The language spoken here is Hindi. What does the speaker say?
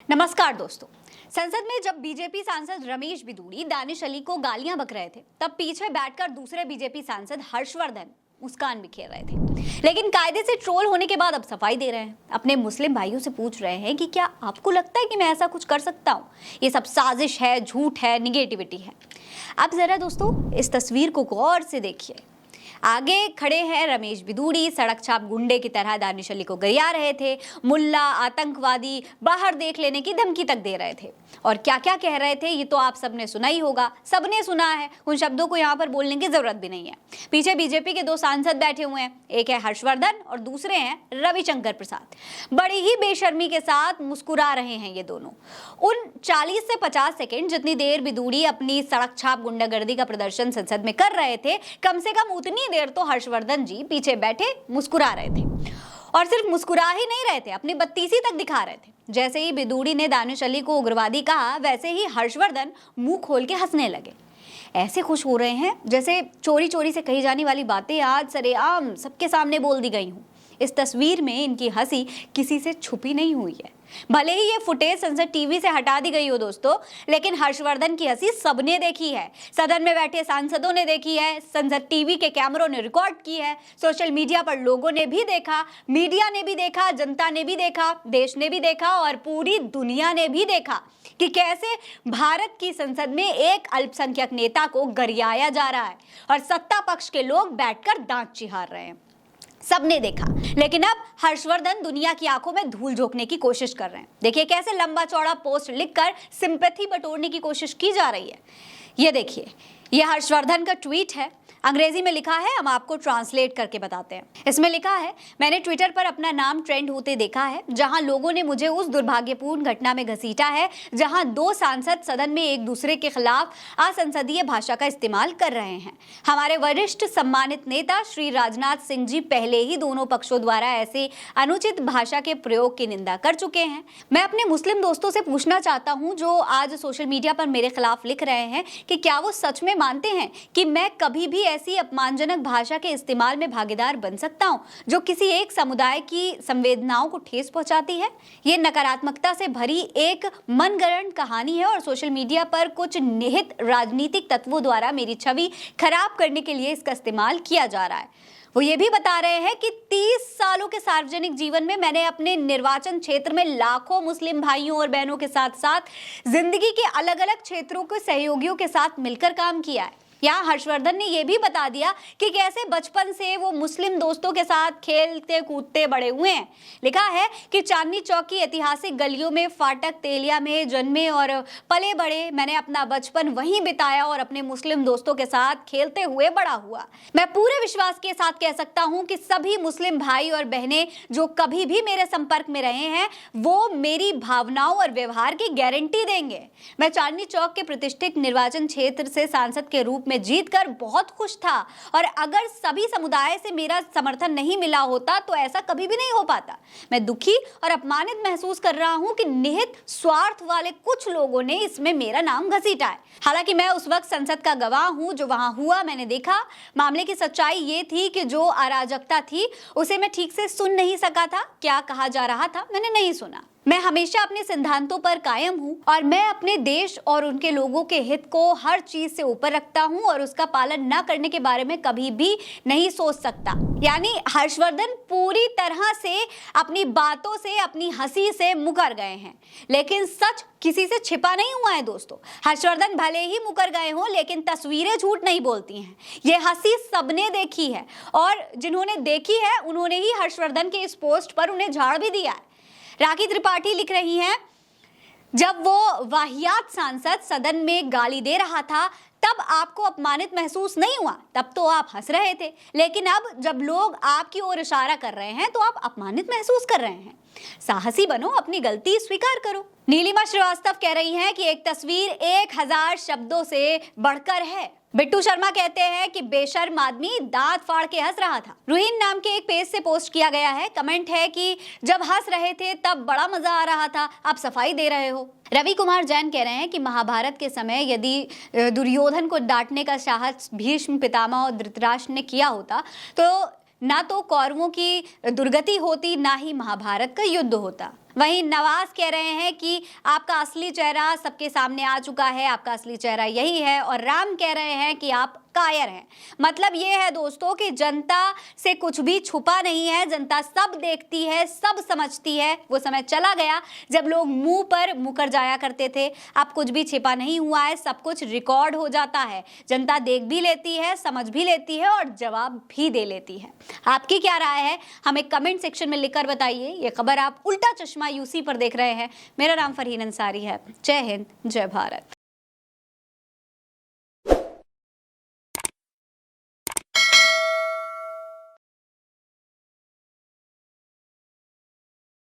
नमस्कार दोस्तों। संसद में जब बीजेपी सांसद रमेश बिधूड़ी दानिश अली को गालियां बक रहे थे, तब पीछे बैठकर दूसरे बीजेपी सांसद हर्षवर्धन मुस्कान बिखेर रहे थे। लेकिन कायदे से ट्रोल होने के बाद अब सफाई दे रहे हैं। अपने मुस्लिम भाइयों से पूछ रहे हैं कि क्या आपको लगता है कि मैं ऐसा कुछ कर सकता हूँ? ये सब साजिश है, झूठ है, निगेटिविटी है। अब जरा दोस्तों इस तस्वीर को गौर से देखिए। आगे खड़े हैं रमेश बिधूड़ी, सड़क छाप गुंडे की तरह दानिश अली को गरिया रहे थे। मुल्ला, आतंकवादी, बाहर देख लेने की धमकी तक दे रहे थे। और क्या क्या कह रहे थे ये तो आप सबने सुना ही होगा, सबने सुना है। उन शब्दों को यहाँ पर बोलने की जरूरत भी नहीं है। पीछे बीजेपी के दो सांसद बैठे हुए हैं, एक है हर्षवर्धन और दूसरे हैं रविशंकर प्रसाद। बड़ी ही बेशर्मी के साथ मुस्कुरा रहे हैं ये दोनों। उन 40 से 50 सेकेंड जितनी देर बिधूड़ी अपनी सड़क छाप गुंडागर्दी का प्रदर्शन संसद में कर रहे थे, कम से कम उतनी देर तो हर्षवर्धन जी पीछे बैठे मुस्कुरा रहे थे। और सिर्फ मुस्कुरा ही नहीं रहे थे, अपनी बत्तीसी तक दिखा रहे थे। जैसे ही बिधूड़ी ने दानिश अली को उग्रवादी कहा, वैसे ही हर्षवर्धन मुंह खोल के हंसने लगे। ऐसे खुश हो रहे हैं जैसे चोरी चोरी से कही जाने वाली बातें आज सरेआम सबके सामने बोल दी गई हूं। इस तस्वीर में इनकी हंसी किसी से छुपी नहीं हुई है। भले ही ये फुटेज संसद टीवी से हटा दी गई हो दोस्तों, लेकिन हर्षवर्धन की हंसी सबने देखी है। सदन में बैठे सांसदों ने देखी है, संसद टीवी के कैमरों ने रिकॉर्ड की है, सोशल मीडिया पर लोगों ने भी देखा, मीडिया ने भी देखा, जनता ने भी देखा, देश ने भी देखा और पूरी दुनिया ने भी देखा कि कैसे भारत की संसद में एक अल्पसंख्यक नेता को गरियाया जा रहा है और सत्ता पक्ष के लोग बैठकर दांत चिहार रहे हैं। सबने देखा। लेकिन अब हर्षवर्धन दुनिया की आंखों में धूल झोंकने की कोशिश कर रहे हैं। देखिए कैसे लंबा चौड़ा पोस्ट लिखकर सिंपैथी बटोरने की कोशिश की जा रही है। ये देखिए, ये हर्षवर्धन का ट्वीट है। अंग्रेजी में लिखा है, हम आपको ट्रांसलेट करके बताते हैं। इसमें लिखा है, मैंने ट्विटर पर अपना नाम ट्रेंड होते देखा है, जहां लोगों ने मुझे उस दुर्भाग्यपूर्ण घटना में घसीटा है जहां दो सांसद सदन में एक दूसरे के खिलाफ असंसदीय भाषा का इस्तेमाल कर रहे हैं। हमारे वरिष्ठ सम्मानित नेता श्री राजनाथ सिंह जी पहले ही दोनों पक्षों द्वारा ऐसे अनुचित भाषा के प्रयोग की निंदा कर चुके हैं। मैं अपने मुस्लिम दोस्तों से पूछना चाहता हूं जो आज सोशल मीडिया पर मेरे खिलाफ लिख रहे हैं कि क्या वो सच में मानते हैं कि मैं कभी भी ऐसी अपमानजनक भाषा के इस्तेमाल में भागीदार बन सकता हूं जो किसी एक समुदाय की संवेदनाओं को ठेस पहुंचाती है? ये नकारात्मकता से भरी एक मनगढ़ंत कहानी है और सोशल मीडिया पर कुछ निहित राजनीतिक तत्वों द्वारा मेरी छवि खराब करने के लिए इसका इस्तेमाल किया जा रहा है। वो ये भी बता रहे हैं कि 30 सालों के सार्वजनिक जीवन में मैंने अपने निर्वाचन क्षेत्र में लाखों मुस्लिम भाइयों और बहनों के साथ साथ जिंदगी के अलग अलग क्षेत्रों के सहयोगियों के साथ मिलकर काम किया है। यहाँ हर्षवर्धन ने यह भी बता दिया कि कैसे बचपन से वो मुस्लिम दोस्तों के साथ खेलते कूदते बड़े हुए हैं। लिखा है कि चांदनी चौक की ऐतिहासिक गलियों में, फाटक तेलिया में जन्मे और पले बड़े, मैंने अपना बचपन वहीं बिताया और अपने मुस्लिम दोस्तों के साथ खेलते हुए बड़ा हुआ। मैं पूरे विश्वास के साथ कह सकता हूं कि सभी मुस्लिम भाई और बहनें जो कभी भी मेरे संपर्क में रहे हैं वो मेरी भावनाओं और व्यवहार की गारंटी देंगे। मैं चांदनी चौक के प्रतिष्ठित निर्वाचन क्षेत्र से सांसद के रूप में जीतकर बहुत खुश था और अगर सभी समुदाय से मेरा समर्थन नहीं मिला होता तो ऐसा कभी भी नहीं हो पाता। मैं दुखी और अपमानित महसूस कर रहा हूं कि निहित स्वार्थ वाले कुछ लोगों ने इसमें मेरा नाम घसीटा है। हालांकि मैं उस वक्त संसद का गवाह हूं, जो वहां हुआ मैंने देखा। मामले की सच्चाई ये थी कि जो अराजकता थी उसे मैं ठीक से सुन नहीं सका था। क्या कहा जा रहा था मैंने नहीं सुना। मैं हमेशा अपने सिद्धांतों पर कायम हूं और मैं अपने देश और उनके लोगों के हित को हर चीज से ऊपर रखता हूं और उसका पालन न करने के बारे में कभी भी नहीं सोच सकता। यानी हर्षवर्धन पूरी तरह से अपनी बातों से, अपनी हंसी से मुकर गए हैं। लेकिन सच किसी से छिपा नहीं हुआ है दोस्तों। हर्षवर्धन भले ही मुकर गए हों, लेकिन तस्वीरें झूठ नहीं बोलती हैं। ये हंसी सबने देखी है और जिन्होंने देखी है उन्होंने ही हर्षवर्धन के इस पोस्ट पर उन्हें झाड़ भी दिया है। राखी त्रिपाठी लिख रही हैं, जब वो वाहियात सांसद सदन में गाली दे रहा था तब आपको अपमानित महसूस नहीं हुआ, तब तो आप हंस रहे थे। लेकिन अब जब लोग आपकी ओर इशारा कर रहे हैं तो आप अपमानित महसूस कर रहे हैं। साहसी बनो, अपनी गलती स्वीकार करो। नीलिमा श्रीवास्तव कह रही हैं कि एक तस्वीर 1000 शब्दों से बढ़कर है। बिट्टू शर्मा कहते हैं कि बेशर्म आदमी दांत फाड़ के हंस रहा था। रुहीन नाम के एक पेज से पोस्ट किया गया है। कमेंट है कि जब हंस रहे थे तब बड़ा मजा आ रहा था, आप सफाई दे रहे हो। रवि कुमार जैन कह रहे हैं कि महाभारत के समय यदि दुर्योधन को डांटने का साहस भीष्म, पितामह और धृतराष्ट्र ने किया होता तो ना तो कौरवों की दुर्गति होती, ना ही महाभारत का युद्ध होता। वहीं नवाज कह रहे हैं कि आपका असली चेहरा सबके सामने आ चुका है, आपका असली चेहरा यही है, और राम कह रहे हैं कि आप कायर हैं। मतलब ये है दोस्तों कि जनता से कुछ भी छुपा नहीं है, जनता सब देखती है, सब समझती है। वो समय चला गया जब लोग मुंह पर मुकर जाया करते थे। अब कुछ भी छिपा नहीं हुआ है, सब कुछ रिकॉर्ड हो जाता है, जनता देख भी लेती है, समझ भी लेती है और जवाब भी दे लेती है। आपकी क्या राय है, हमें कमेंट सेक्शन में लिखकर बताइए। ये खबर आप उल्टा चश्मा यूसी पर देख रहे हैं। मेरा नाम फरहीन अंसारी है। जय हिंद, जय भारत।